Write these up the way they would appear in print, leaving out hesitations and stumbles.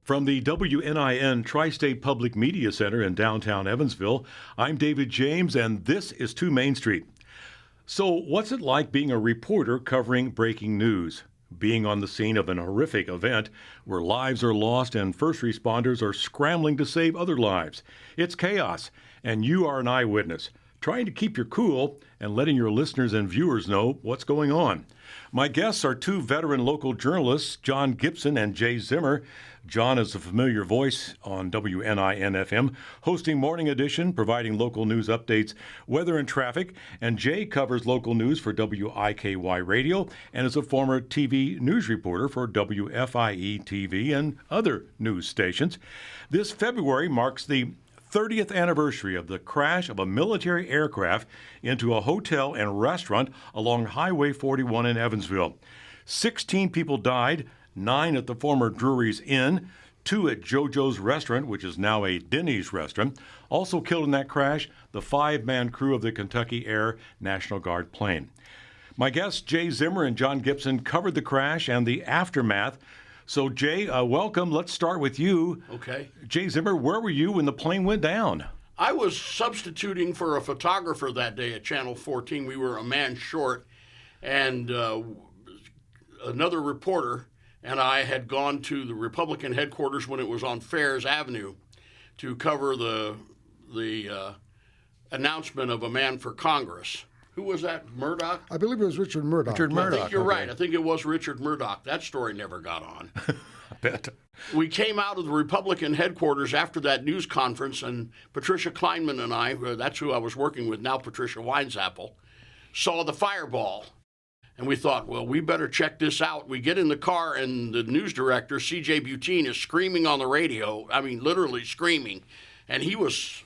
From the WNIN Tri-State Public Media Center in downtown Evansville, I'm David James, and this is 2 Main Street. So, what's it like being a reporter covering breaking news? Being on the scene of an horrific event where lives are lost and first responders are scrambling to save other lives. It's chaos, and you are an eyewitness, trying to keep your cool and letting your listeners and viewers know what's going on. My guests are 2 veteran local journalists, John Gibson and Jay Zimmer. John is a familiar voice on WNIN FM, hosting Morning Edition, providing local news updates, weather and traffic, and Jay covers local news for WIKY Radio and is a former TV news reporter for WFIE TV and other news stations. This February marks the 30th anniversary of the crash of a military aircraft into a hotel and restaurant along Highway 41 in Evansville. 16 people died, 9 at the former Drury's Inn, 2 at JOJO'S restaurant, which is now a Denny's restaurant. Also killed in that crash, the 5-man crew of the Kentucky Air National Guard plane. My guests, Jay Zimmer and John Gibson, covered the crash and the aftermath. So, Jay, welcome. Let's start with you. Okay. Jay Zimmer, where were you when the plane went down? I was substituting for a photographer that day at Channel 14. We were a man short, and another reporter and I had gone to the Republican headquarters when it was on Fairs Avenue to cover the announcement of a man for Congress. Who was that, Murdoch? I believe it was Richard Murdoch. Richard Murdoch. I think you're right. I think it was Richard Murdoch. That story never got on. I bet. We came out of the Republican headquarters after that news conference, and Patricia Kleinman and I, that's who I was working with, now Patricia Winesapple, saw the fireball. And we thought, well, we better check this out. We get in the car, and the news director, C.J. Butine, is screaming on the radio. I mean, literally screaming. And he was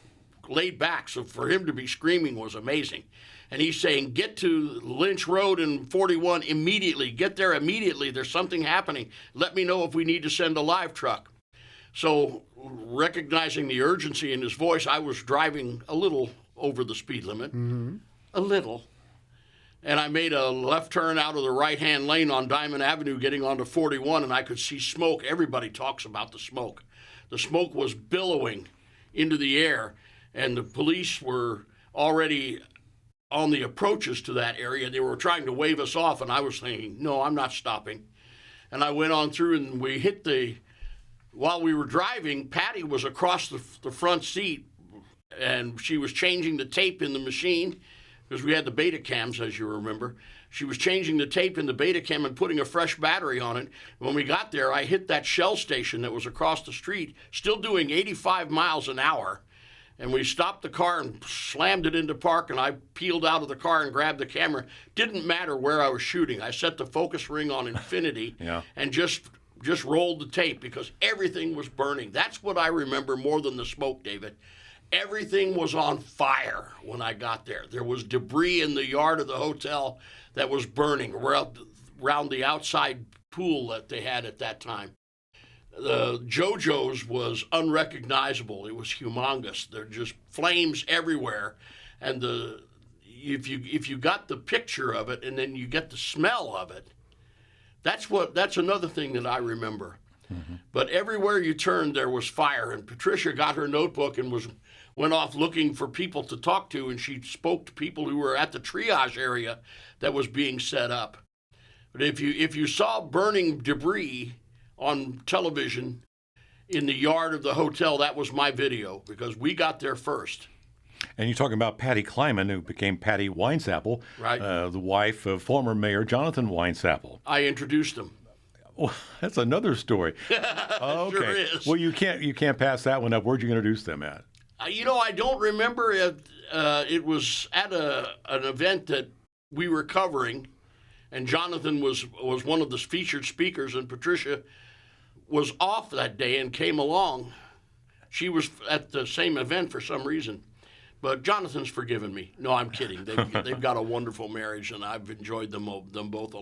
laid back, so for him to be screaming was amazing. And he's saying, get to Lynch Road and 41 immediately. Get there immediately. There's something happening. Let me know if we need to send a live truck. So recognizing the urgency in his voice, I was driving a little over the speed limit. Mm-hmm. A little. And I made a left turn out of the right-hand lane on Diamond Avenue getting onto 41, and I could see smoke. Everybody talks about the smoke. The smoke was billowing into the air, and the police were already on the approaches to that area. They were trying to wave us off, and I was thinking, no, I'm not stopping. And I went on through, and we hit while we were driving, Patty was across the front seat, and she was changing the tape in the machine, because we had the beta cams, as you remember. She was changing the tape in the beta cam and putting a fresh battery on it. When we got there, I hit that Shell station that was across the street, still doing 85 miles an hour. And we stopped the car and slammed it into park, and I peeled out of the car and grabbed the camera. Didn't matter where I was shooting. I set the focus ring on infinity and just rolled the tape because everything was burning. That's what I remember more than the smoke, David. Everything was on fire when I got there. There was debris in the yard of the hotel that was burning around the outside pool that they had at that time. The JOJO'S was unrecognizable. It was humongous. There were just flames everywhere. And if you got the picture of it and then you get the smell of it, that's another thing that I remember. Mm-hmm. But everywhere you turned, there was fire. And Patricia got her notebook and went off looking for people to talk to, and she spoke to people who were at the triage area that was being set up. But if you saw burning debris on television in the yard of the hotel, that was my video, because we got there first. And you're talking about Patty Kleinman, who became Patty Winesapple, right? The wife of former Mayor Jonathan Winesapple. I introduced him. Well, that's another story. Okay. Sure is. Well, you can't pass that one up. Where'd you introduce them at? I don't remember it. It was at an event that we were covering, and Jonathan was one of the featured speakers, and Patricia was off that day and came along. She was at the same event for some reason. But Jonathan's forgiven me. No, I'm kidding. They've got a wonderful marriage, and I've enjoyed them both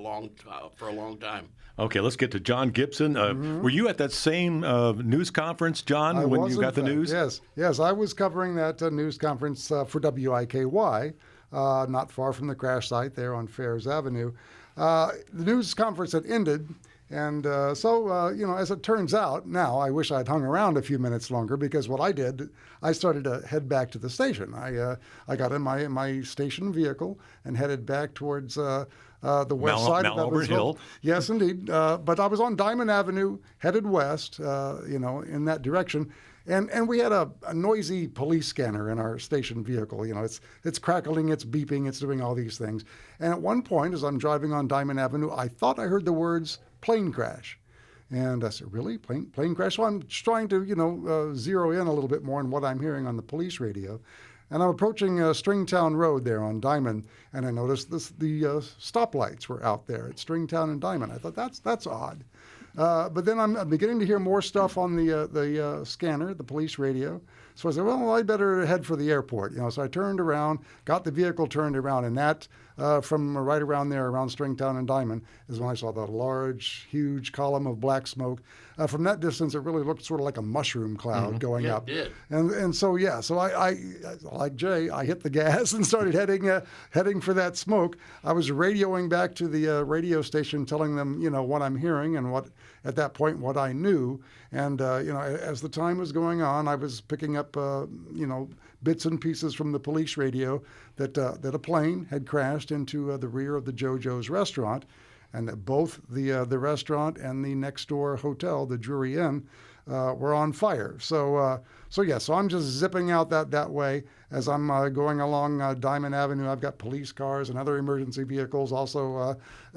for a long time. Okay, let's get to John Gibson. Were you at that same news conference, John, when you got the news? Yes, I was covering that news conference for WIKY, not far from the crash site there on Fairs Avenue. The news conference had ended, And as it turns out, now I wish I'd hung around a few minutes longer, because what I did, I started to head back to the station. I got in my station vehicle and headed back towards the west side of Auburn Hill. Yes, indeed. But I was on Diamond Avenue, headed west, in that direction. And we had a noisy police scanner in our station vehicle. It's crackling, it's beeping, it's doing all these things. And at one point, as I'm driving on Diamond Avenue, I thought I heard the words plane crash. And I said, really? Plane crash? So I'm trying to, zero in a little bit more on what I'm hearing on the police radio. And I'm approaching Stringtown Road there on Diamond, and I noticed the stoplights were out there at Stringtown and Diamond. I thought, that's odd. But then I'm beginning to hear more stuff on the scanner, the police radio. So I said, well, I'd better head for the airport. So I turned around, got the vehicle turned around, and that from right around there, around Stringtown and Diamond, is when I saw the large, huge column of black smoke. From that distance, it really looked sort of like a mushroom cloud going up. It did. So I like Jay, I hit the gas and started heading for that smoke. I was radioing back to the radio station, telling them, what I'm hearing and what I knew. And, as the time was going on, I was picking up, bits and pieces from the police radio that a plane had crashed into the rear of the JOJO'S restaurant, and that both the restaurant and the next door hotel, the Drury Inn, were on fire. So I'm just zipping out that way as I'm going along Diamond Avenue. I've got police cars and other emergency vehicles also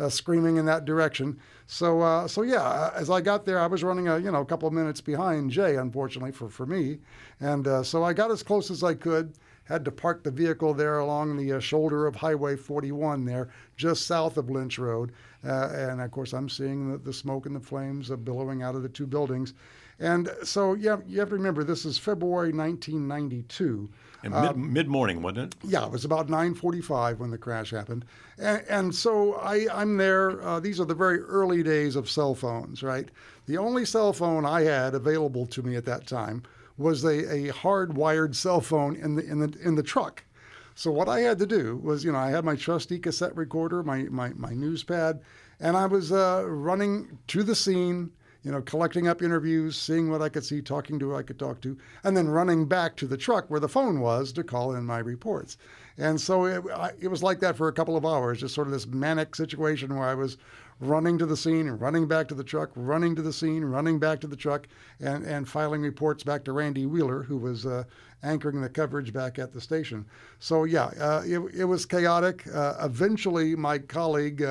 screaming in that direction. As I got there, I was running a couple of minutes behind Jay, unfortunately for me, and so I got as close as I could. Had to park the vehicle there along the shoulder of Highway 41 there, just south of Lynch Road. And of course, I'm seeing the smoke and the flames billowing out of the two buildings. And so, you have to remember, this is February 1992. And mid-morning, wasn't it? Yeah, it was about 9:45 when the crash happened. And so I'm there. These are the very early days of cell phones, right? The only cell phone I had available to me at that time was a hardwired cell phone in the truck. So what I had to do was, I had my trusty cassette recorder, my news pad, and I was running to the scene, collecting up interviews, seeing what I could see, talking to who I could talk to, and then running back to the truck where the phone was to call in my reports. And so it was like that for a couple of hours, just sort of this manic situation where I was running to the scene and running back to the truck, running to the scene, running back to the truck, and filing reports back to Randy Wheeler, who was anchoring the coverage back at the station. So it was chaotic. Eventually, my colleague,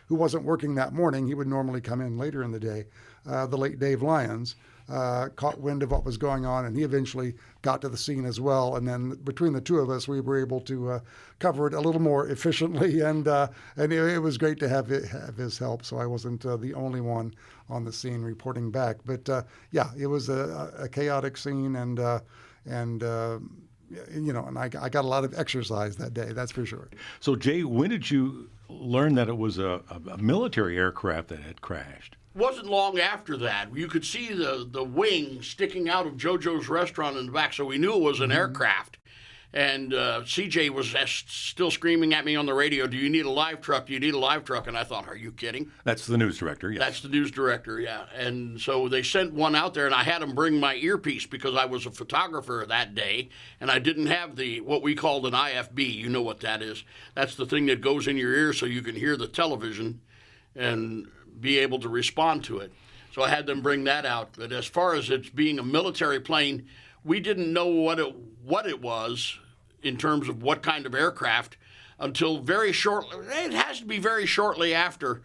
who wasn't working that morning, he would normally come in later in the day, the late Dave Lyons, caught wind of what was going on, and he eventually got to the scene as well. And then between the two of us, we were able to cover it a little more efficiently, and it was great to have his help. So I wasn't the only one on the scene reporting back. But it was a chaotic scene, and I got a lot of exercise that day. That's for sure. So Jay, when did you learn that it was a military aircraft that had crashed? Wasn't long after that. You could see the wing sticking out of JoJo's restaurant in the back, so we knew it was an aircraft. And CJ was still screaming at me on the radio, "Do you need a live truck? Do you need a live truck?" And I thought, are you kidding? That's the news director, yes. That's the news director, yeah. And so they sent one out there, and I had him bring my earpiece because I was a photographer that day, and I didn't have what we called an IFB. You know what that is. That's the thing that goes in your ear so you can hear the television and be able to respond to it. So I had them bring that out. But as far as it being a military plane, we didn't know what it was in terms of what kind of aircraft until very shortly. It has to be very shortly after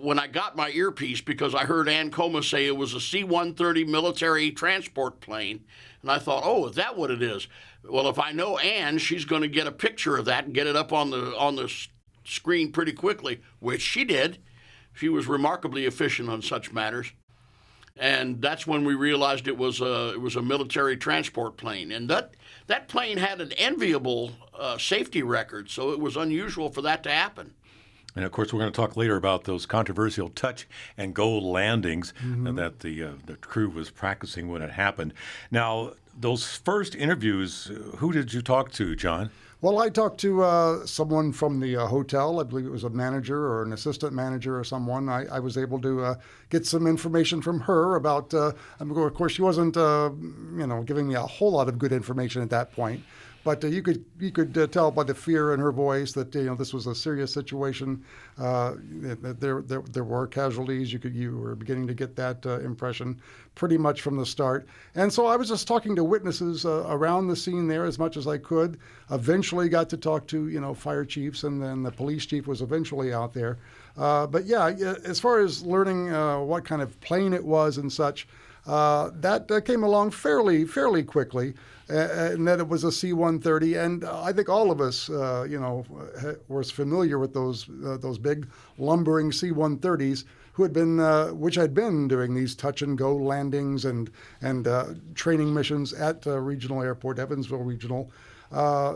when I got my earpiece, because I heard Ann Coma say it was a C-130 military transport plane. And I thought, oh, is that what it is? Well, if I know Ann, she's going to get a picture of that and get it up on the screen pretty quickly, which she did. She was remarkably efficient on such matters. And that's when we realized it was a military transport plane. And that plane had an enviable safety record, so it was unusual for that to happen. And of course, we're going to talk later about those controversial touch and go landings that the crew was practicing when it happened. Now, those first interviews, who did you talk to, John? Well, I talked to someone from the hotel. I believe it was a manager or an assistant manager or someone. I was able to get some information from her about. Of course, she wasn't, giving me a whole lot of good information at that point. But you could tell by the fear in her voice that this was a serious situation. That there were casualties. You were beginning to get that impression pretty much from the start. And so I was just talking to witnesses around the scene there as much as I could. Eventually got to talk to fire chiefs, and then the police chief was eventually out there. But yeah, as far as learning what kind of plane it was and such, that came along fairly quickly. And that it was a C-130, and I think all of us, was familiar with those big lumbering C-130s, which had been doing these touch and go landings and training missions at Regional Airport, Evansville Regional.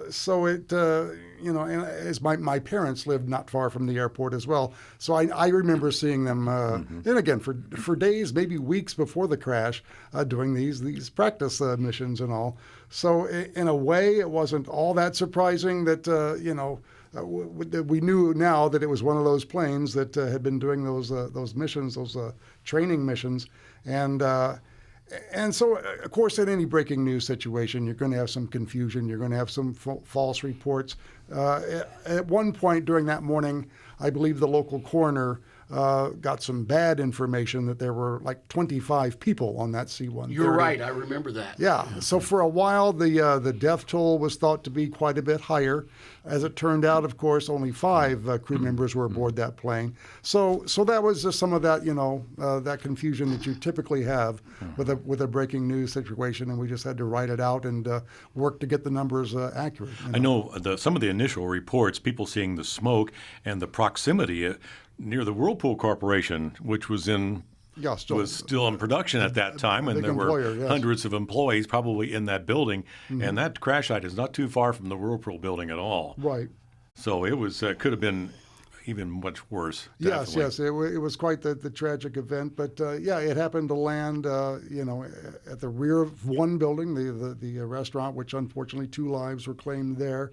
So it, and as my parents lived not far from the airport as well. So I remember seeing them, and again, for days, maybe weeks before the crash, doing these practice missions and all. So in a way, it wasn't all that surprising that, we knew now that it was one of those planes that had been doing those missions, those training missions. And so, of course, in any breaking news situation, you're going to have some confusion. You're going to have some false reports. At one point during that morning, I believe the local coroner got some bad information that there were like 25 people on that C-130. You're right. I remember that. Yeah. So for a while, the death toll was thought to be quite a bit higher. As it turned out, of course, only 5 crew members were aboard that plane. So that was just some of that, that confusion that you typically have with a breaking news situation, and we just had to write it out and work to get the numbers accurate. I know some of the initial reports, people seeing the smoke and the proximity near the Whirlpool Corporation, which was still in production at that time, and there were hundreds of employees probably in that building, and that crash site is not too far from the Whirlpool building at all. Right. So it was could have been even much worse. Definitely. Yes, it was quite the tragic event, but it happened to land, at the rear of one building, the restaurant, which unfortunately 2 lives were claimed there.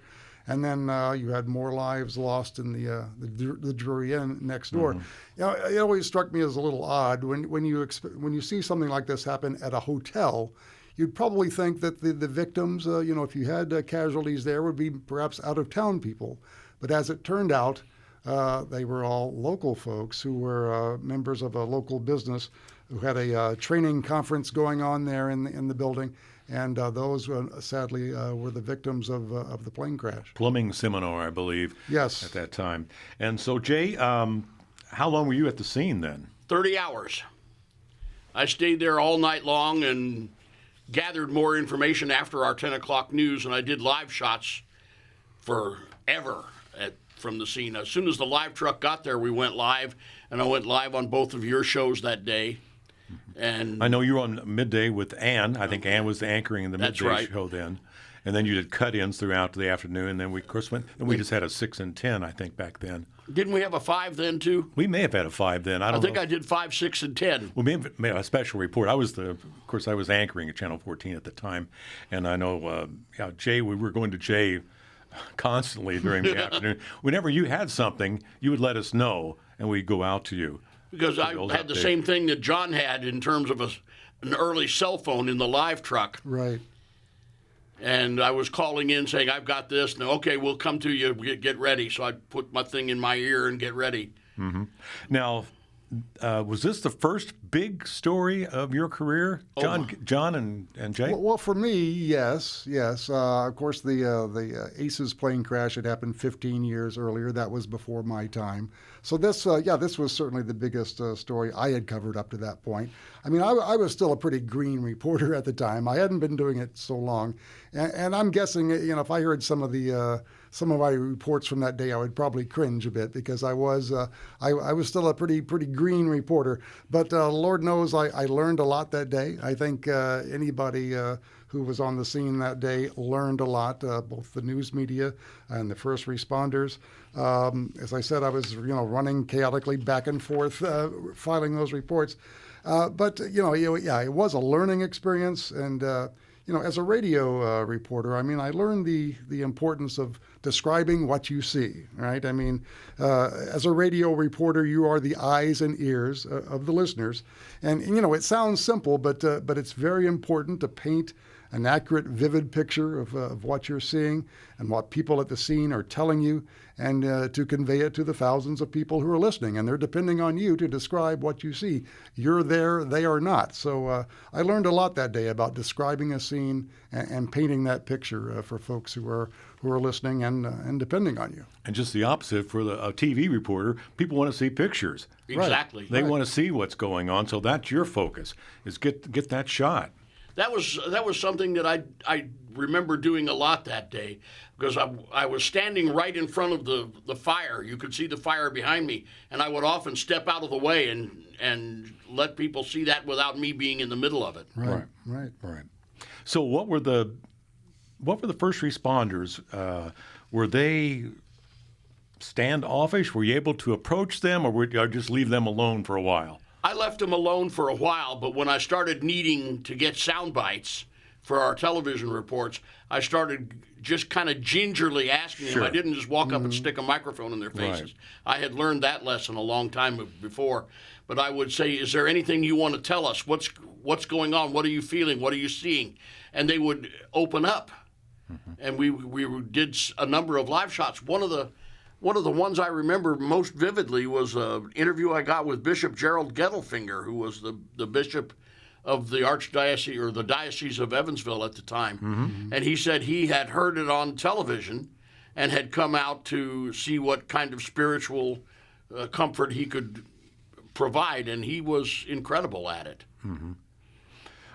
And then you had more lives lost in the Drury Inn next door. It always struck me as a little odd when you see something like this happen at a hotel. You'd probably think that the victims, if you had casualties there, would be perhaps out-of-town people. But as it turned out, they were all local folks who were members of a local business who had a training conference going on there in the building. And those, sadly, were the victims of the plane crash. Plumbing seminar, I believe. Yes. At that time. And so, Jay, how long were you at the scene then? 30 hours. I stayed there all night long and gathered more information after our 10 o'clock news, and I did live shots forever from the scene. As soon as the live truck got there, we went live, and I went live on both of your shows that day. And I know you were on midday with Ann. I think Ann was anchoring in the midday show then. And then you did cut-ins throughout the afternoon. And then we, of course, we just had a 6 and 10, I think, back then. Didn't we have a 5 then, too? We may have had a 5 then. I think I did 5, 6, and 10. We may have made a special report. I was anchoring at Channel 14 at the time. And I know, Jay, we were going to Jay constantly during the afternoon. Whenever you had something, you would let us know, and we'd go out to you. Because I had the same thing that John had in terms of an early cell phone in the live truck. Right. And I was calling in saying, I've got this. And, okay, we'll come to you. Get ready. So I'd put my thing in my ear and get ready. Mm-hmm. Now, was this the first big story of your career, John and Jay? Well, for me, yes. Of course, the Aces plane crash had happened 15 years earlier. That was before my time. So this was certainly the biggest story I had covered up to that point. I mean, I was still a pretty green reporter at the time. I hadn't been doing it so long, and I'm guessing, if I heard some of my reports from that day, I would probably cringe a bit because I was still a pretty green reporter. But Lord knows I learned a lot that day. I think anybody who was on the scene that day learned a lot, both the news media and the first responders. As I said, I was running chaotically back and forth, filing those reports. But it was a learning experience, and as a radio reporter, I mean, I learned the importance of describing what you see, right? I mean, as a radio reporter, you are the eyes and ears of the listeners. And it sounds simple, but it's very important to paint an accurate, vivid picture of what you're seeing and what people at the scene are telling you, and to convey it to the thousands of people who are listening. And they're depending on you to describe what you see. You're there, they are not. So I learned a lot that day about describing a scene and painting that picture for folks who are listening and depending on you. And just the opposite for a TV reporter, people want to see pictures. Exactly. They want to see what's going on, so that's your focus, is get that shot. That was something that I remember doing a lot that day, because I was standing right in front of the fire. You could see the fire behind me, and I would often step out of the way and let people see that without me being in the middle of it. Right. So what were the first responders? Were they standoffish? Were you able to approach them, or would you just leave them alone for a while? I left them alone for a while, but when I started needing to get sound bites for our television reports, I started just kind of gingerly asking them. I didn't just walk up and stick a microphone in their faces. Right. I had learned that lesson a long time before. But I would say, is there anything you want to tell us? What's going on? What are you feeling? What are you seeing? And they would open up. And we did a number of live shots. One of the ones I remember most vividly was an interview I got with Bishop Gerald Gettelfinger, who was the bishop of the Archdiocese, or the Diocese of Evansville at the time. And he said he had heard it on television and had come out to see what kind of spiritual comfort he could provide, and he was incredible at it.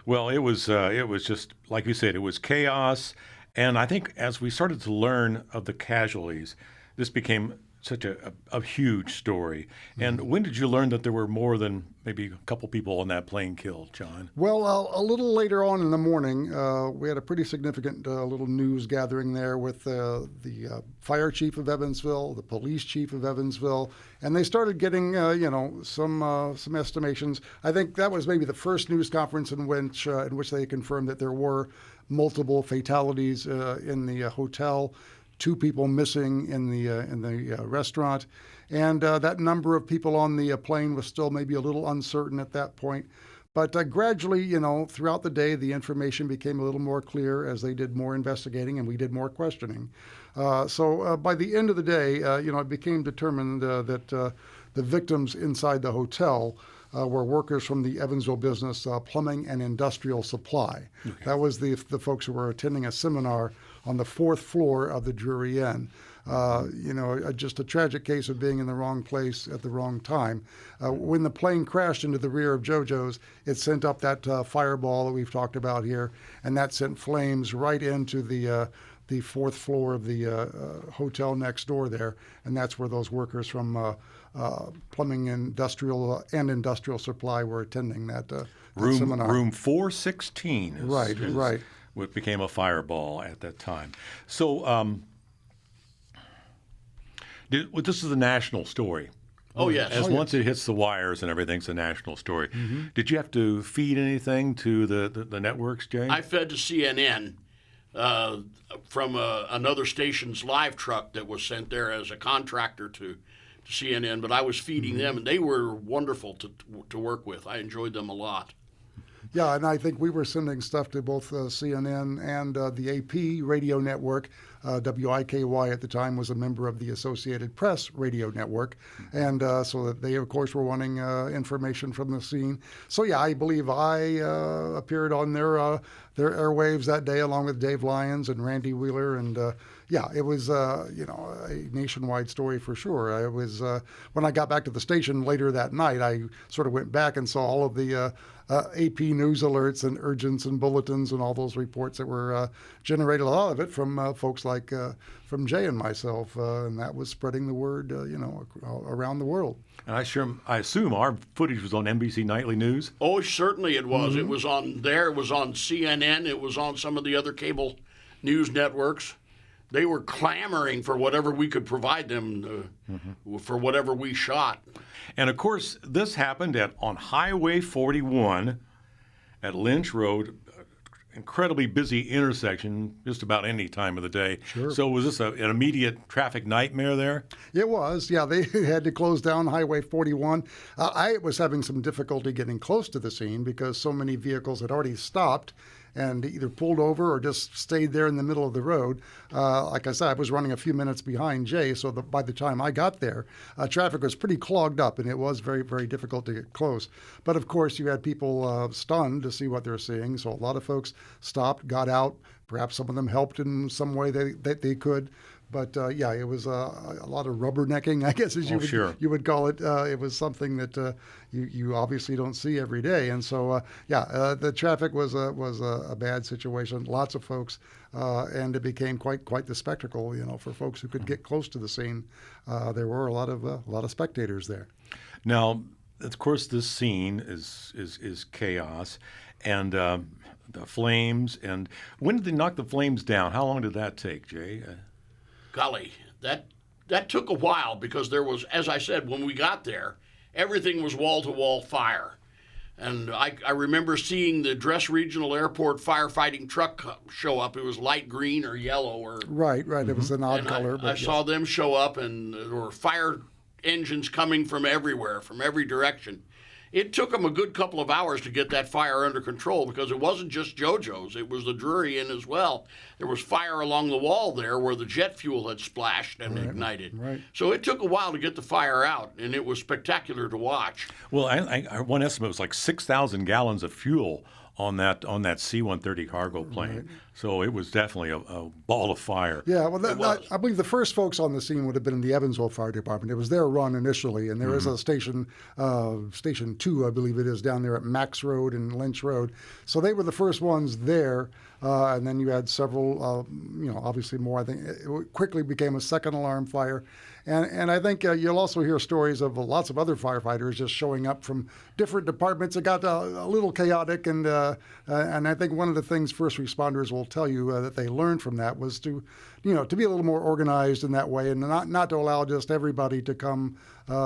Well, it was just, like you said, it was chaos. And I think as we started to learn of the casualties, this became such a huge story. And when did you learn that there were more than maybe a couple people on that plane killed, John? Well, a little later on in the morning, we had a pretty significant little news gathering there with the fire chief of Evansville, the police chief of Evansville, and they started getting some estimations. I think that was maybe the first news conference in which they confirmed that there were multiple fatalities in the hotel. 2 people missing in the restaurant, and that number of people on the plane was still maybe a little uncertain at that point. But gradually, throughout the day, the information became a little more clear as they did more investigating and we did more questioning. So by the end of the day, it became determined that the victims inside the hotel were workers from the Evansville business Plumbing and Industrial Supply. Okay. That was the folks who were attending a seminar on the 4th floor of the Drury Inn. Just a tragic case of being in the wrong place at the wrong time. When the plane crashed into the rear of JOJO'S, it sent up that fireball that we've talked about here, and that sent flames right into the 4th floor of the hotel next door there, and that's where those workers from Plumbing Industrial and Industrial Supply were attending that seminar. Room 416 right. What became a fireball at that time. So this is a national story. Oh, yes. Once it hits the wires and everything's a national story. Did you have to feed anything to the networks, Jay? I fed to CNN from another station's live truck that was sent there as a contractor to CNN, but I was feeding them, and they were wonderful to work with. I enjoyed them a lot. Yeah, and I think we were sending stuff to both CNN and the AP radio network. WIKY at the time was a member of the Associated Press radio network, and so that they, of course, were wanting information from the scene. So yeah, I believe I appeared on their airwaves that day along with Dave Lyons and Randy Wheeler, and yeah, it was a nationwide story for sure. It was when I got back to the station later that night, I sort of went back and saw all of the AP news alerts and urgents and bulletins and all those reports that were generated, a lot of it from folks like from Jay and myself, and that was spreading the word, around the world. And I assume our footage was on NBC Nightly News? Oh, certainly it was. It was on there. It was on CNN. It was on some of the other cable news networks. They were clamoring for whatever we could provide them, for whatever we shot. And, of course, this happened on Highway 41 at Lynch Road incredibly busy intersection just about any time of the day. Sure. So was this an immediate traffic nightmare there? It was, yeah. They had to close down Highway 41. I was having some difficulty getting close to the scene because so many vehicles had already stopped and either pulled over or just stayed there in the middle of the road. Like I said, I was running a few minutes behind Jay, so by the time I got there, traffic was pretty clogged up, and it was very, very difficult to get close. But of course, you had people stunned to see what they're seeing, so a lot of folks stopped, got out. Perhaps some of them helped in some way that they could. But yeah, it was a lot of rubbernecking, I guess, as you would call it. It was something that you obviously don't see every day, and so the traffic was a bad situation. Lots of folks, and it became quite the spectacle, for folks who could get close to the scene. There were a lot of spectators there. Now, of course, this scene is chaos, and the flames. And when did they knock the flames down? How long did that take, Jay? Golly, that took a while because there was, as I said, when we got there, everything was wall-to-wall fire. And I remember seeing the Dress Regional Airport firefighting truck show up. It was light green or yellow. Right. It was an odd color. I saw them show up, and there were fire engines coming from everywhere, from every direction. It took them a good couple of hours to get that fire under control because it wasn't just JOJO'S. It was the Drury Inn as well. There was fire along the wall there where the jet fuel had splashed and ignited. Right. So it took a while to get the fire out, and it was spectacular to watch. Well, one estimate was like 6,000 gallons of fuel on that C-130 cargo plane. Right. So it was definitely a ball of fire. Yeah, well, I believe the first folks on the scene would have been in the Evansville Fire Department. It was their run initially, and there is a station 2, I believe it is, down there at Max Road and Lynch Road. So they were the first ones there, and then you had several, obviously more. I think it quickly became a second alarm fire. And I think you'll also hear stories of lots of other firefighters just showing up from different departments. It got a little chaotic, and I think one of the things first responders will tell you that they learned from that was to be a little more organized in that way, and not to allow just everybody to come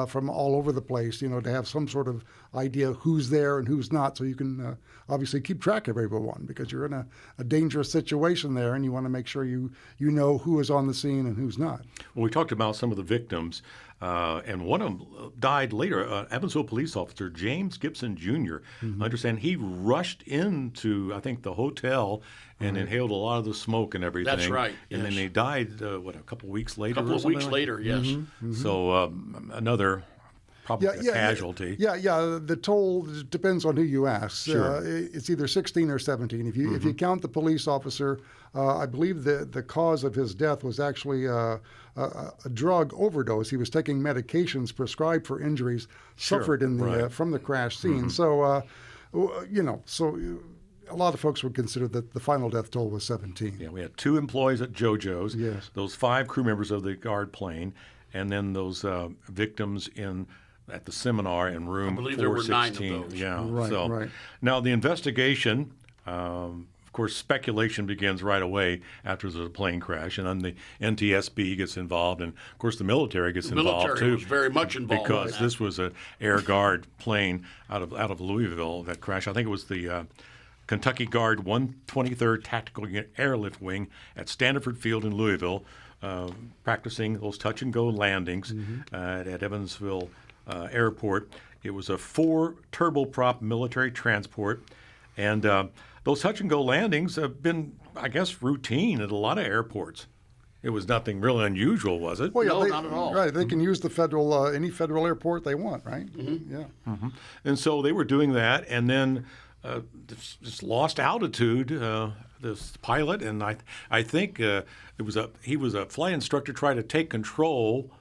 from all over the place. To have some sort of idea who's there and who's not, so you can obviously keep track of everyone because you're in a dangerous situation there, and you want to make sure you know who is on the scene and who's not. Well, we talked about some of the victims, and one of them died later. Evansville police officer James Gibson Jr. I understand he rushed into, I think, the hotel and inhaled a lot of the smoke and everything. That's right. And then they died, a couple weeks later? A couple of weeks later, yes. So another probably a casualty. Yeah. The toll depends on who you ask. Sure. It's either 16 or 17. If you count the police officer, I believe the cause of his death was actually a drug overdose. He was taking medications prescribed for injuries suffered in from the crash scene. So, a lot of folks would consider that the final death toll was 17. Yeah, we had 2 employees at JOJO'S. Yes. Those 5 crew members of the guard plane, and then those victims at the seminar in room 416. I believe there were 9 of those. Yeah. Right. Now the investigation. Of course, speculation begins right away after the plane crash, and then the NTSB gets involved, and of course the military gets involved too. The military was very much involved because this was an Air Guard plane out of Louisville that crashed. I think it was the Kentucky Guard 123rd Tactical Airlift Wing at Standiford Field in Louisville, practicing those touch-and-go landings at Evansville Airport. It was a 4 turboprop military transport, and those touch-and-go landings have been, I guess, routine at a lot of airports. It was nothing really unusual, was it? Well, no, not at all. Right, they can use the federal any federal airport they want, right? Yeah. And so they were doing that, and then this lost altitude. This pilot, and I think he was a flight instructor, tried to take control.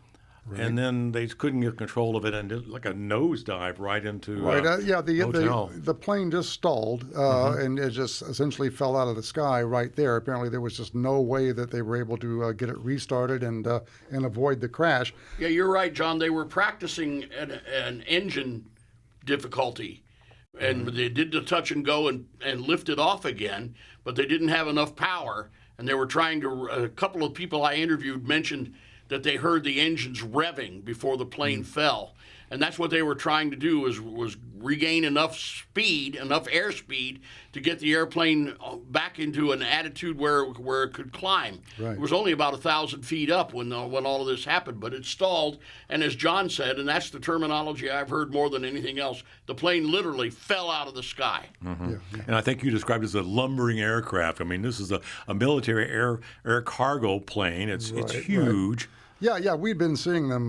Right. And then they couldn't get control of it, and did like a nosedive right into hotel. The plane just stalled, and it just essentially fell out of the sky right there. Apparently, there was just no way that they were able to get it restarted and avoid the crash. Yeah, you're right, John. They were practicing an engine difficulty, and they did the touch and go and lift it off again, but they didn't have enough power, and they were trying to. A couple of people I interviewed mentioned that they heard the engines revving before the plane fell. And that's what they were trying to do was regain enough speed, enough airspeed to get the airplane back into an attitude where it could climb. Right. It was only about 1,000 feet up when all of this happened, but it stalled. And as John said, and that's the terminology I've heard more than anything else, the plane literally fell out of the sky. Mm-hmm. And I think you described it as a lumbering aircraft. I mean, this is a military air cargo plane. It's huge. Right. Yeah, we'd been seeing them,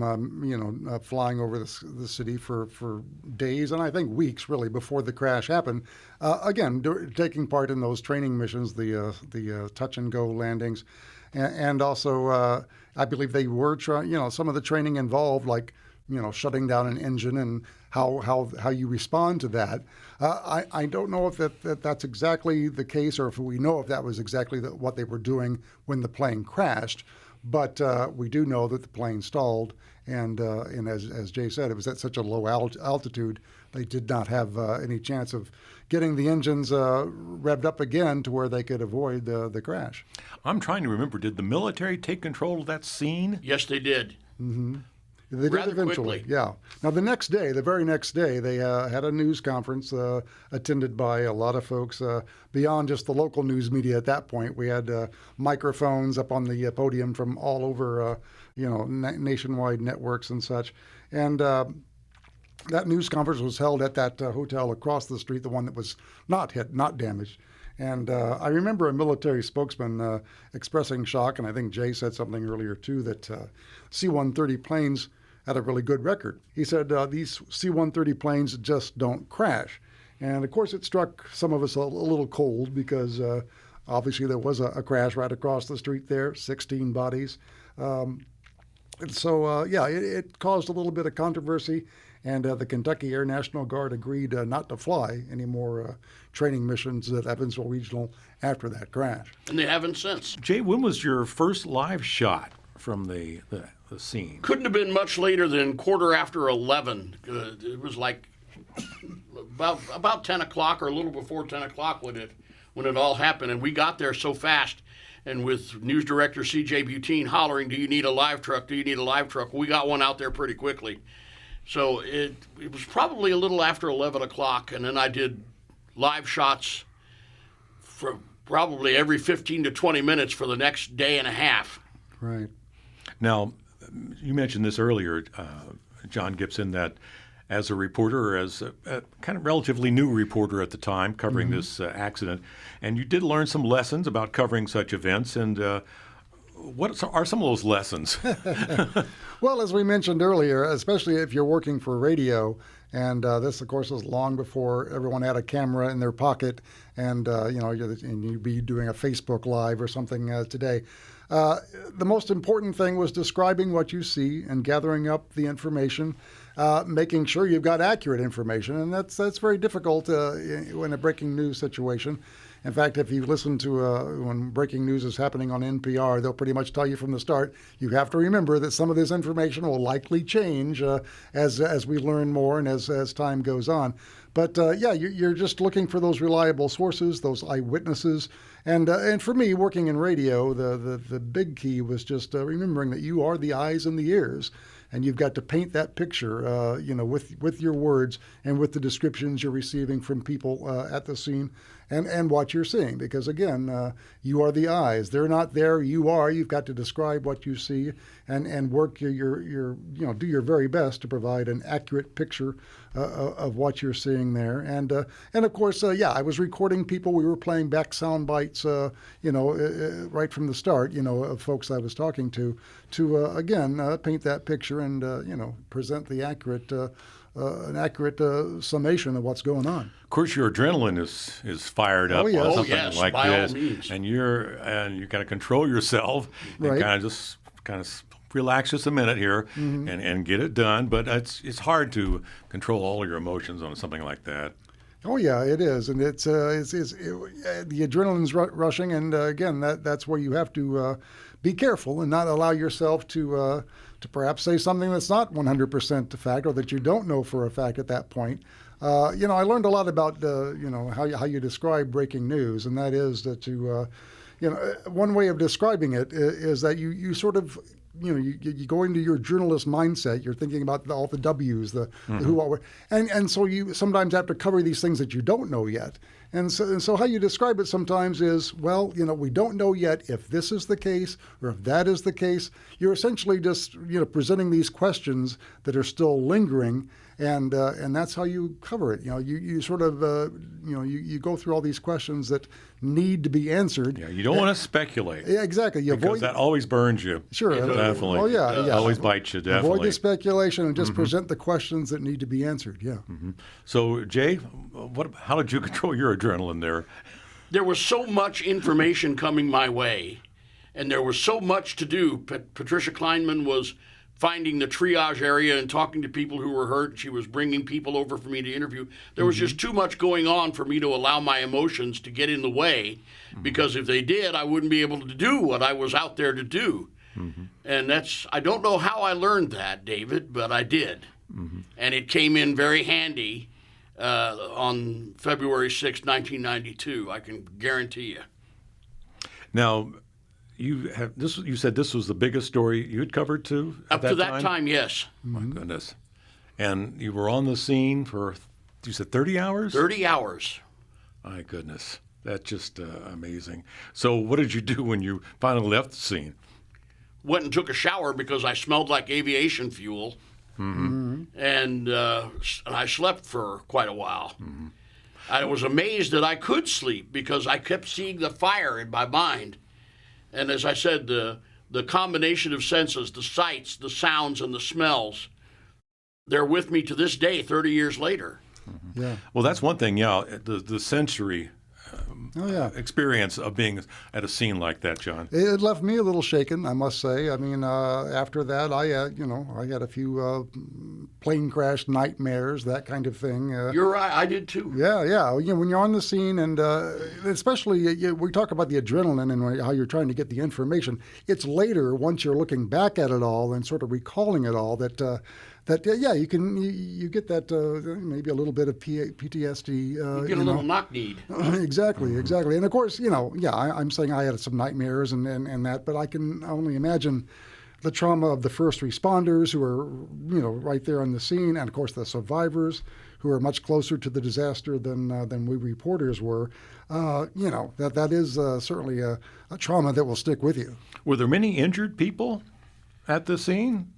flying over the city for days and I think weeks, really, before the crash happened. Again, taking part in those training missions, the touch and go landings, and also I believe they were some of the training involved, like shutting down an engine and how you respond to that. I don't know if that's exactly the case, or if we know if that was exactly what they were doing when the plane crashed. But we do know that the plane stalled, and as Jay said, it was at such a low altitude, they did not have any chance of getting the engines revved up again to where they could avoid the crash. I'm trying to remember, did the military take control of that scene? Yes, they did. Mm-hmm. They did eventually, quickly. Yeah. Now, the very next day, they had a news conference attended by a lot of folks beyond just the local news media at that point. We had microphones up on the podium from all over, nationwide networks and such. And that news conference was held at that hotel across the street, the one that was not hit, not damaged. And I remember a military spokesman expressing shock, and I think Jay said something earlier, too, that C-130 planes had a really good record. He said these C-130 planes just don't crash. And, of course, it struck some of us a little cold because obviously there was a crash right across the street there, 16 bodies. And so, it caused a little bit of controversy. And the Kentucky Air National Guard agreed not to fly any more training missions at Evansville Regional after that crash. And they haven't since. Jay, when was your first live shot from the scene? Couldn't have been much later than 11:15. It was like about 10 o'clock or a little before 10 o'clock when it all happened. And we got there so fast. And with news director C.J. Butine hollering, "Do you need a live truck? Do you need a live truck?" We got one out there pretty quickly. So it was probably a little after 11 o'clock, and then I did live shots for probably every 15 to 20 minutes for the next day and a half. Right. Now, you mentioned this earlier, John Gibson, that as a reporter, or as a kind of relatively new reporter at the time covering this accident, and you did learn some lessons about covering such events, and what are some of those lessons? Well, as we mentioned earlier, especially if you're working for radio, and this, of course, was long before everyone had a camera in their pocket, and you'd be doing a Facebook Live or something today. The most important thing was describing what you see and gathering up the information, making sure you've got accurate information, and that's very difficult in a breaking news situation. In fact, if you listen to when breaking news is happening on NPR, they'll pretty much tell you from the start, you have to remember that some of this information will likely change as we learn more and as time goes on. But you're just looking for those reliable sources, those eyewitnesses. And for me, working in radio, the big key was just remembering that you are the eyes and the ears. And you've got to paint that picture, with your words and with the descriptions you're receiving from people at the scene and what you're seeing. Because again, you are the eyes. They're not there. You are. You've got to describe what you see and work do your very best to provide an accurate picture of what you're seeing there. And of course, I was recording people. We were playing back sound bites, right from the start, of folks I was talking to again paint that picture and present the an accurate summation of what's going on. Of course, your adrenaline is fired up yes. on something yes, like by this, all means. and you got to control yourself and Right. kind of relax just a minute here and get it done. But it's hard to control all your emotions on something like that. Oh yeah, it is, and the adrenaline's rushing, and again, that's where you have to be careful and not allow yourself to perhaps say something that's not 100% a fact or that you don't know for a fact at that point. I learned a lot about how you describe breaking news, and that is that one way of describing it is that you sort of you go into your journalist mindset. You're thinking about all the W's, the who, what, where, and so you sometimes have to cover these things that you don't know yet. And so how you describe it sometimes is, well, we don't know yet if this is the case or if that is the case. You're essentially just presenting these questions that are still lingering, and that's how you cover it. You sort of you go through all these questions that need to be answered. Yeah, you don't want to speculate. Yeah, exactly. Because that always burns you. Sure, definitely. Well, yeah. Always bites you. Definitely. Avoid the speculation and just present the questions that need to be answered. Yeah. So, Jay, how did you control your adrenaline there? There was so much information coming my way, and there was so much to do. Patricia Kleinman was finding the triage area and talking to people who were hurt. She was bringing people over for me to interview. There was just too much going on for me to allow my emotions to get in the way, because if they did, I wouldn't be able to do what I was out there to do. And I don't know how I learned that, David, but I did. And it came in very handy on February 6, 1992, I can guarantee you. Now, you said this was the biggest story you had covered too? Up to that time, yes. My goodness. And you were on the scene for, you said 30 hours? 30 hours. My goodness. That's just amazing. So what did you do when you finally left the scene? Went and took a shower because I smelled like aviation fuel. And I slept for quite a while. I was amazed that I could sleep because I kept seeing the fire in my mind. And as I said, the combination of senses, the sights, the sounds, and the smells, they're with me to this day, 30 years later. Yeah. Well, that's one thing, the sensory experience of being at a scene like that, John. It left me a little shaken, I must say. I mean, after that, I had a few plane crash nightmares, that kind of thing. You're right, I did too. Yeah. When you're on the scene, and especially we talk about the adrenaline and how you're trying to get the information. It's later, once you're looking back at it all and sort of recalling it all, that you get that maybe a little bit of PTSD. You get a little knock-kneed. Exactly. And of course, I'm saying I had some nightmares and that, but I can only imagine the trauma of the first responders who are, right there on the scene, and of course the survivors who are much closer to the disaster than we reporters were. That is certainly a trauma that will stick with you. Were there many injured people at the scene?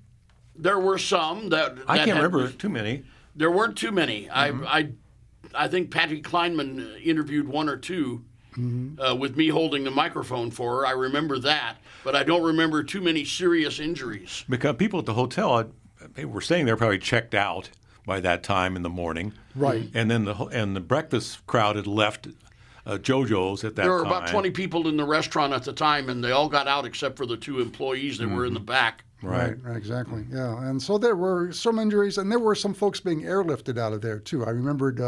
There were some that I can't remember too many. There weren't too many. I think Patty Kleinman interviewed one or two with me holding the microphone for her. I remember that, but I don't remember too many serious injuries. Because people at the hotel, they were staying there, probably checked out by that time in the morning. Right. And then the breakfast crowd had left JOJO'S at that time. There were about 20 people in the restaurant at the time, and they all got out except for the two employees that were in the back. Right, exactly. Yeah, and so there were some injuries, and there were some folks being airlifted out of there too. I remembered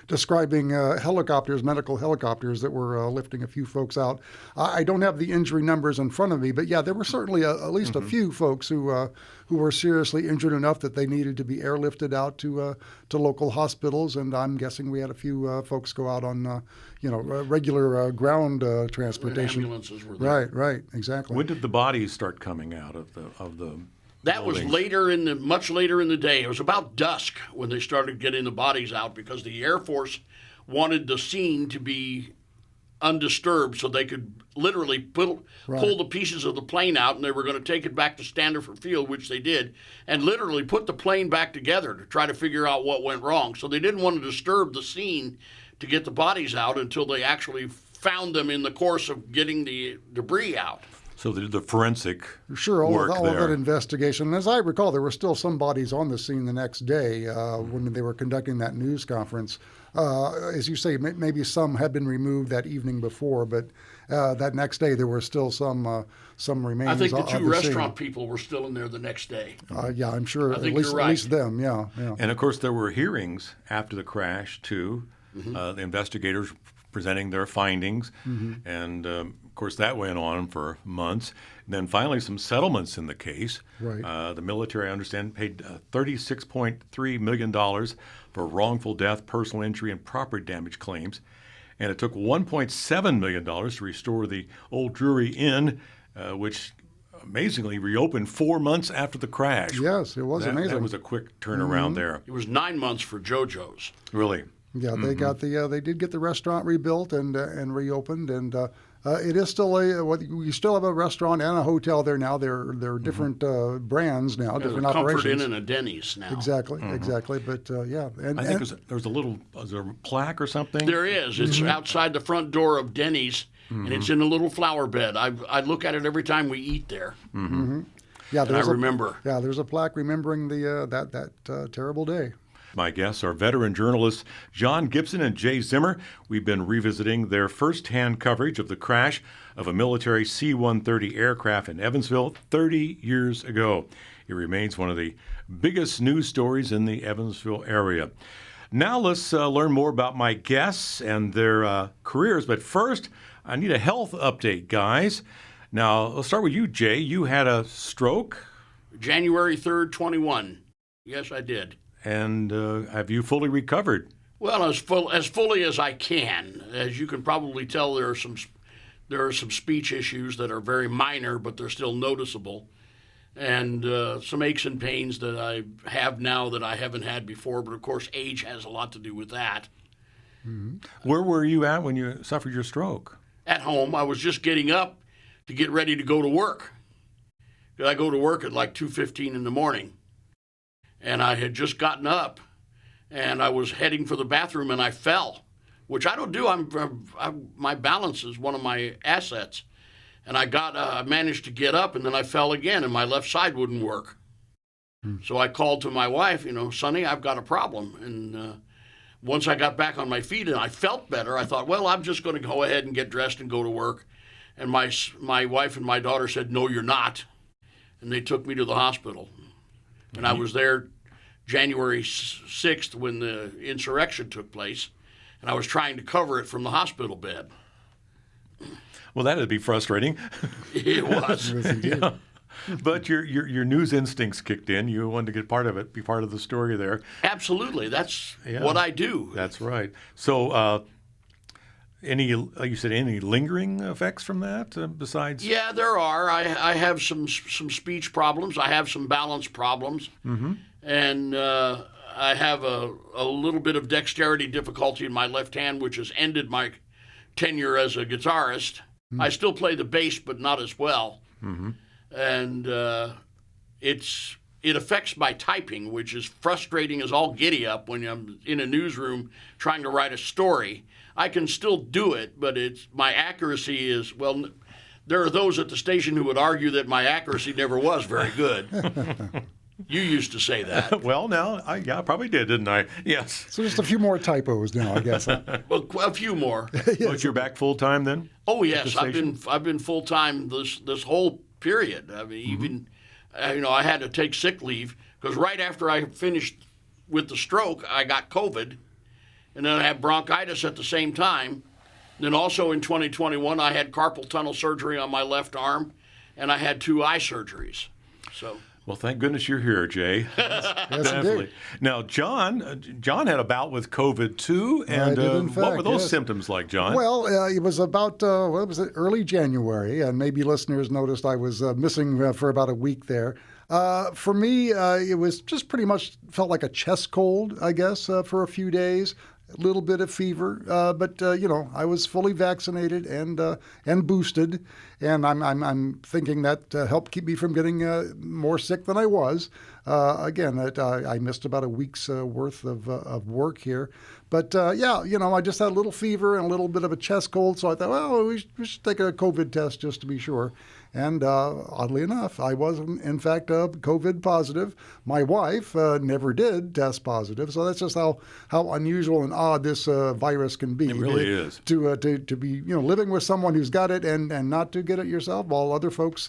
describing medical helicopters that were lifting a few folks out. I don't have the injury numbers in front of me, but yeah, there were certainly at least a few folks who were seriously injured enough that they needed to be airlifted out to local hospitals, and I'm guessing we had a few folks go out on regular ground transportation. Ambulances were there. Right, exactly. When did the bodies start coming out of the That was much later in the day. It was about dusk when they started getting the bodies out, because the Air Force wanted the scene to be undisturbed so they could literally pull the pieces of the plane out, and they were going to take it back to Standiford Field, which they did, and literally put the plane back together to try to figure out what went wrong. So they didn't want to disturb the scene to get the bodies out until they actually found them in the course of getting the debris out. So the forensic all work of that investigation. As I recall, there were still some bodies on the scene the next day when they were conducting that news conference. As you say, maybe some had been removed that evening before, but that next day there were still some remains. I think the two restaurant people were still in there the next day. Yeah, I'm sure. I think you're right. At least them, yeah. And of course, there were hearings after the crash too. The investigators presenting their findings, and of course that went on for months. And then finally, some settlements in the case. Right. The military, I understand, paid $36.3 million for wrongful death, personal injury, and property damage claims, and it took $1.7 million to restore the old Drury Inn, which amazingly reopened 4 months after the crash. Yes, it was amazing. That was a quick turnaround there. It was 9 months for JOJO'S. Really? Yeah, they got they did get the restaurant rebuilt and reopened, and it is still you still have a restaurant and a hotel there now. They're different brands now, different Comfort operations. Inn and a Denny's now. Exactly. But yeah, and I think there's a plaque or something. There is. It's outside the front door of Denny's, and it's in a little flower bed. I look at it every time we eat there. yeah, And I remember. Yeah, there's a plaque remembering the that terrible day. My guests are veteran journalists John Gibson and Jay Zimmer. We've been revisiting their first-hand coverage of the crash of a military C-130 aircraft in Evansville 30 years ago. It remains one of the biggest news stories in the Evansville area. Now let's learn more about my guests and their careers. But first, I need a health update, guys. Now, let's start with you, Jay. You had a stroke. January 3rd, 21. Yes, I did. And have you fully recovered? Well, as fully as I can. As you can probably tell, there are some speech issues that are very minor, but they're still noticeable, and some aches and pains that I have now that I haven't had before. But of course, age has a lot to do with that. Where were you at when you suffered your stroke? At home, I was just getting up to get ready to go to work. I go to work at like 2:15 in the morning. And I had just gotten up, and I was heading for the bathroom, and I fell, which I don't do. My balance is one of my assets, and I managed to get up, and then I fell again, and my left side wouldn't work. So I called to my wife, Sonny, I've got a problem. And once I got back on my feet and I felt better, I thought, well, I'm just going to go ahead and get dressed and go to work. And my wife and my daughter said, no, you're not, and they took me to the hospital. And I was there January 6th when the insurrection took place, and I was trying to cover it from the hospital bed. Well, that'd be frustrating. It was. Yeah. But your news instincts kicked in. You wanted to get part of it, be part of the story there. Absolutely. That's what I do. That's right. So, like you said, any lingering effects from that besides? Yeah, there are. I have some speech problems. I have some balance problems. And I have a little bit of dexterity difficulty in my left hand, which has ended my tenure as a guitarist. I still play the bass, but not as well. And it affects my typing, which is frustrating as all giddy up when I'm in a newsroom trying to write a story. I can still do it, but my accuracy is, well, there are those at the station who would argue that my accuracy never was very good. You used to say that. Well, now, I probably did, didn't I? Yes. So just a few more typos now, I guess. Well, a few more. But you're back full time then? Oh yes, I've been full time this whole period. I mean, even I had to take sick leave because right after I finished with the stroke, I got COVID. And then I had bronchitis at the same time. Then also in 2021, I had carpal tunnel surgery on my left arm, and I had 2 eye surgeries. So. Well, thank goodness you're here, Jay. Yes, Definitely. indeed. Now, John had a bout with COVID too, and I did, in fact, what were those yes. symptoms like, John? Well, it was about early January, and maybe listeners noticed I was missing for about a week there. For me, it was just pretty much felt like a chest cold, I guess, for a few days. A little bit of fever, but I was fully vaccinated and boosted, and I'm thinking that helped keep me from getting more sick than I was. Again, I missed about a week's worth of work here, but I just had a little fever and a little bit of a chest cold, so I thought, well, we should take a COVID test just to be sure. And oddly enough, I was, in fact, COVID positive. My wife never did test positive, so that's just how unusual and odd this virus can be. It really is. To be living with someone who's got it and not to get it yourself, while other folks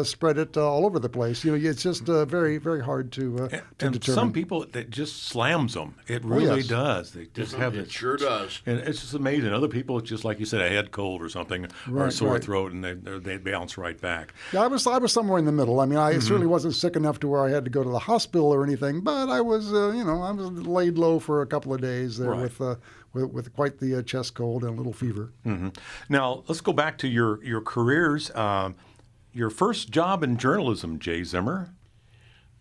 spread it all over the place. It's just very, very hard to determine. Some people, it just slams them. It really yes. does. They just have it. Sure does. And it's just amazing. Other people, it's just like you said, a head cold or something, or a sore throat, and they bounce right back. Yeah, I was somewhere in the middle. I mean, I certainly wasn't sick enough to where I had to go to the hospital or anything, but I was, I was laid low for a couple of days there with quite the chest cold and a little fever. Now, let's go back to your careers. your first job in journalism, Jay Zimmer?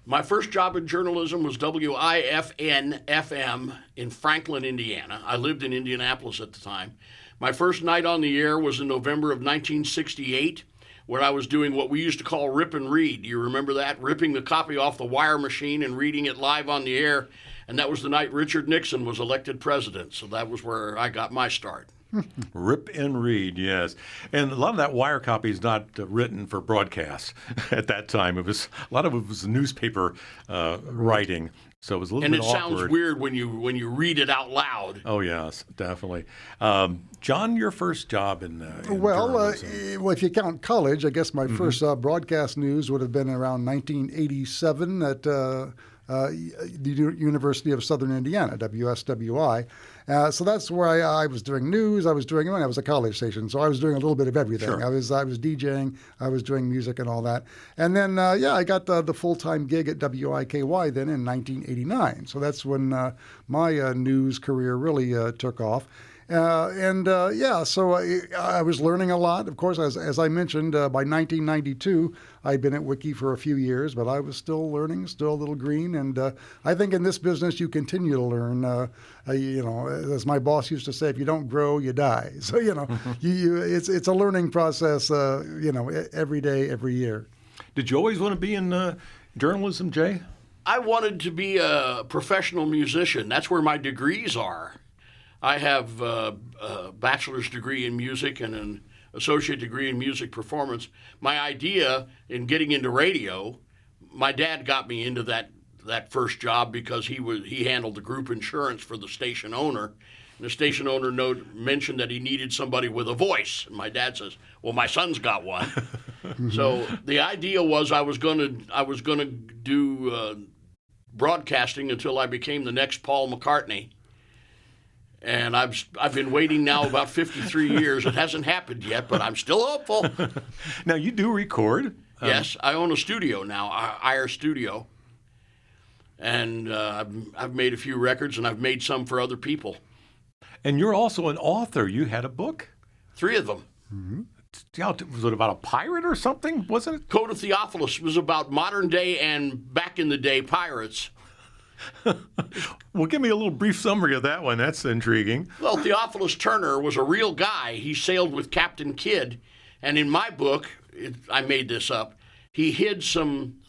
My first job in journalism was WIFN-FM in Franklin, Indiana. I lived in Indianapolis at the time. My first night on the air was in November of 1968, where I was doing what we used to call rip and read. Do you remember that? Ripping the copy off the wire machine and reading it live on the air. And that was the night Richard Nixon was elected president. So that was where I got my start. Rip and read, yes. And a lot of that wire copy is not written for broadcast at that time. A lot of it was newspaper writing, so it was a little bit awkward. And it sounds weird when you read it out loud. Oh yes, definitely. John, your first job in journalism. Well, if you count college, I guess my first broadcast news would have been around 1987 at the University of Southern Indiana, WSWI. So that's where I was doing news. I was a college station, so I was doing a little bit of everything. Sure. I was DJing, I was doing music and all that. And then, I got the full-time gig at WIKY then in 1989. So that's when my news career really took off. So I was learning a lot. Of course, as I mentioned, by 1992, I'd been at Wiki for a few years, but I was still learning, still a little green. And I think in this business, you continue to learn. As my boss used to say, if you don't grow, you die. So, it's a learning process, every day, every year. Did you always want to be in journalism, Jay? I wanted to be a professional musician. That's where my degrees are. I have a bachelor's degree in music and an associate degree in music performance. My idea in getting into radio, my dad got me into that first job because he handled the group insurance for the station owner. And the station owner mentioned that he needed somebody with a voice. And my dad says, "Well, my son's got one." So the idea was I was going to do broadcasting until I became the next Paul McCartney. And I've been waiting now about 53 years. It hasn't happened yet, but I'm still hopeful. Now, you do record. Yes, I own a studio now, IR Studio. And I've made a few records, and I've made some for other people. And you're also an author. You had a book? 3 of them. Mm-hmm. Yeah, was it about a pirate or something, wasn't it? Code of Theophilus was about modern day and back in the day pirates. Well, give me a little brief summary of that one. That's intriguing. Well, Theophilus Turner was a real guy. He sailed with Captain Kidd. And in my book, I made this up, he hid some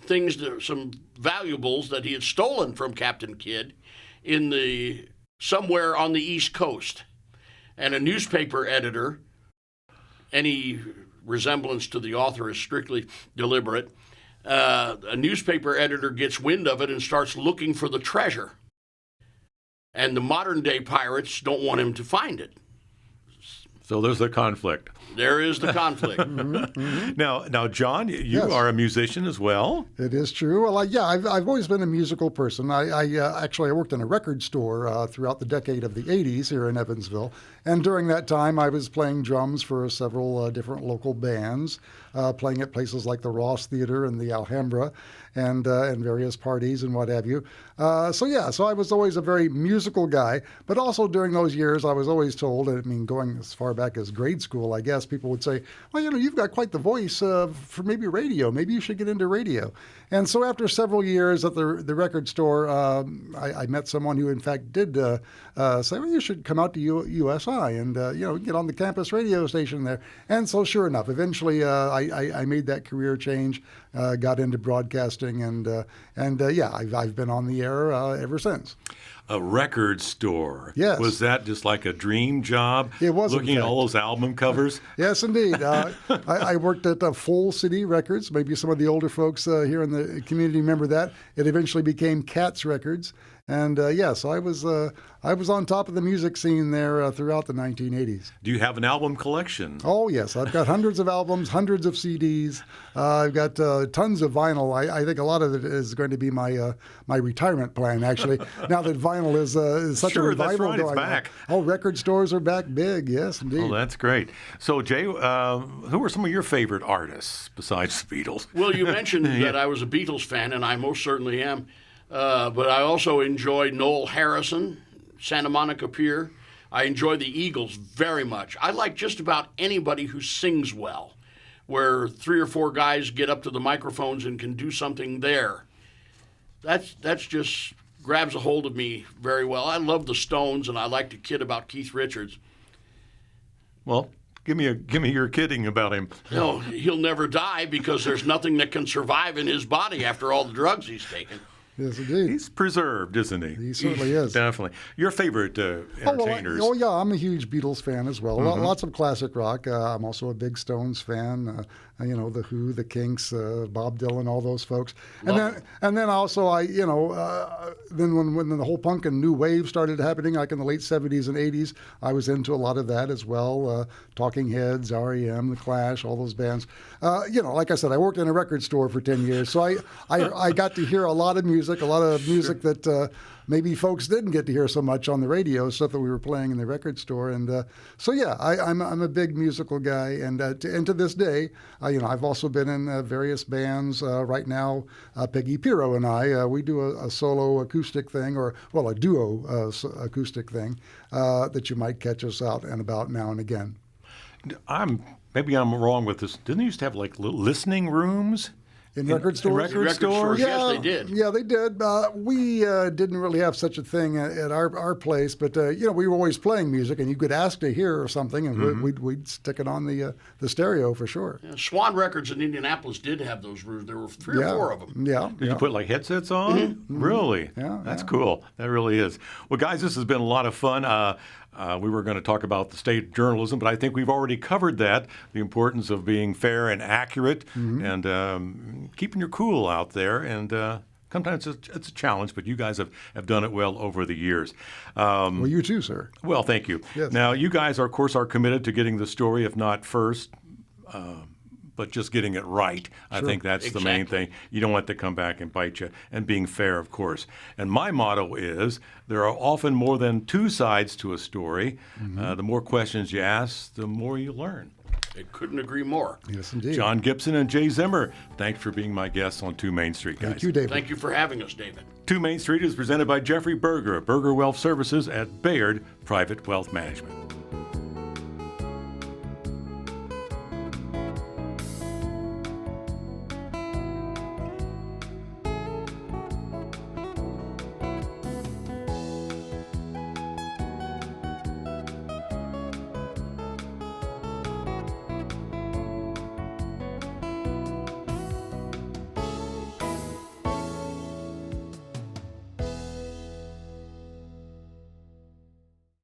valuables that he had stolen from Captain Kidd somewhere on the East Coast. And a newspaper editor, any resemblance to the author is strictly deliberate, a newspaper editor gets wind of it and starts looking for the treasure. And the modern day pirates don't want him to find it. So there's the conflict. There is the conflict. Now, John, you Yes. are a musician as well. It is true. Well, I've always been a musical person. I worked in a record store throughout the decade of the 80s here in Evansville. And during that time, I was playing drums for several different local bands, playing at places like the Ross Theater and the Alhambra and various parties and what have you. So I was always a very musical guy. But also during those years, I was always told, going as far back as grade school, I guess, people would say, well, you've got quite the voice for maybe radio. Maybe you should get into radio. And so after several years at the record store, I met someone who, in fact, did say, well, you should come out to USI and, get on the campus radio station there. And so sure enough, eventually I made that career change, got into broadcasting, and I've been on the air ever since. A record store. Yes. Was that just like a dream job? It was, looking at all those album covers? Yes, indeed. I worked at Full City Records. Maybe some of the older folks here in the community remember that. It eventually became Cats Records. And so I was on top of the music scene there throughout the 1980s. Do you have an album collection? Oh, yes. I've got hundreds of albums, hundreds of CDs. I've got tons of vinyl. I think a lot of it is going to be my retirement plan, actually, now that vinyl is such a revival that's right, going it's back. on. Oh, record stores are back big. Yes, indeed. Oh, that's great. So, Jay, who are some of your favorite artists besides the Beatles? Well, you mentioned that I was a Beatles fan, and I most certainly am. But I also enjoy Noel Harrison, Santa Monica Pier. I enjoy the Eagles very much. I like just about anybody who sings well. where 3 or 4 guys get up to the microphones and can do something there. That's just grabs a hold of me very well. I love the Stones, and I like to kid about Keith Richards. Well, give me your kidding about him. No, he'll never die because there's nothing that can survive in his body after all the drugs he's taken. Yes, indeed. He's preserved, isn't he? He certainly is. Definitely. Your favorite entertainers? Yeah, I'm a huge Beatles fan as well. Lots of classic rock. I'm also a big Stones fan. The Who, the Kinks, Bob Dylan, all those folks. And then also then when the whole punk and new wave started happening, like in the late 70s and 80s, I was into a lot of that as well. Talking Heads, REM, The Clash, all those bands. Like I said, I worked in a record store for 10 years, so I got to hear a lot of music that maybe folks didn't get to hear so much on the radio, stuff that we were playing in the record store. And I'm a big musical guy, and to this day, I've also been in various bands. Right now, Peggy Pirro and I, we do a solo acoustic thing, a duo acoustic thing that you might catch us out and about now and again. Maybe I'm wrong with this. Didn't they used to have like little listening rooms? In record stores? Record stores, yes, they did. Yeah, they did. We didn't really have such a thing at our place, but we were always playing music, and you could ask to hear something, and we'd stick it on the stereo for sure. Yeah, Swan Records in Indianapolis did have those rooms. There were 3 or 4 of them. Yeah. Did you put like headsets on? Really? Yeah. That's cool. That really is. Well, guys, this has been a lot of fun. We were going to talk about the state of journalism, but I think we've already covered that, the importance of being fair and accurate and keeping your cool out there. And sometimes it's a challenge, but you guys have done it well over the years. Well, you too, sir. Well, thank you. Yes. Now, you guys, of course, are committed to getting the story, if not first, but just getting it right. I think that's the main thing. You don't want it to come back and bite you, and being fair, of course. And my motto is there are often more than 2 sides to a story. The more questions you ask, the more you learn. I couldn't agree more. Yes, indeed. John Gibson and Jay Zimmer, thanks for being my guests on 2 Main Street, guys. Thank you, David. Thank you for having us, David. 2 Main Street is presented by Jeffrey Berger, Berger Wealth Services at Bayard Private Wealth Management.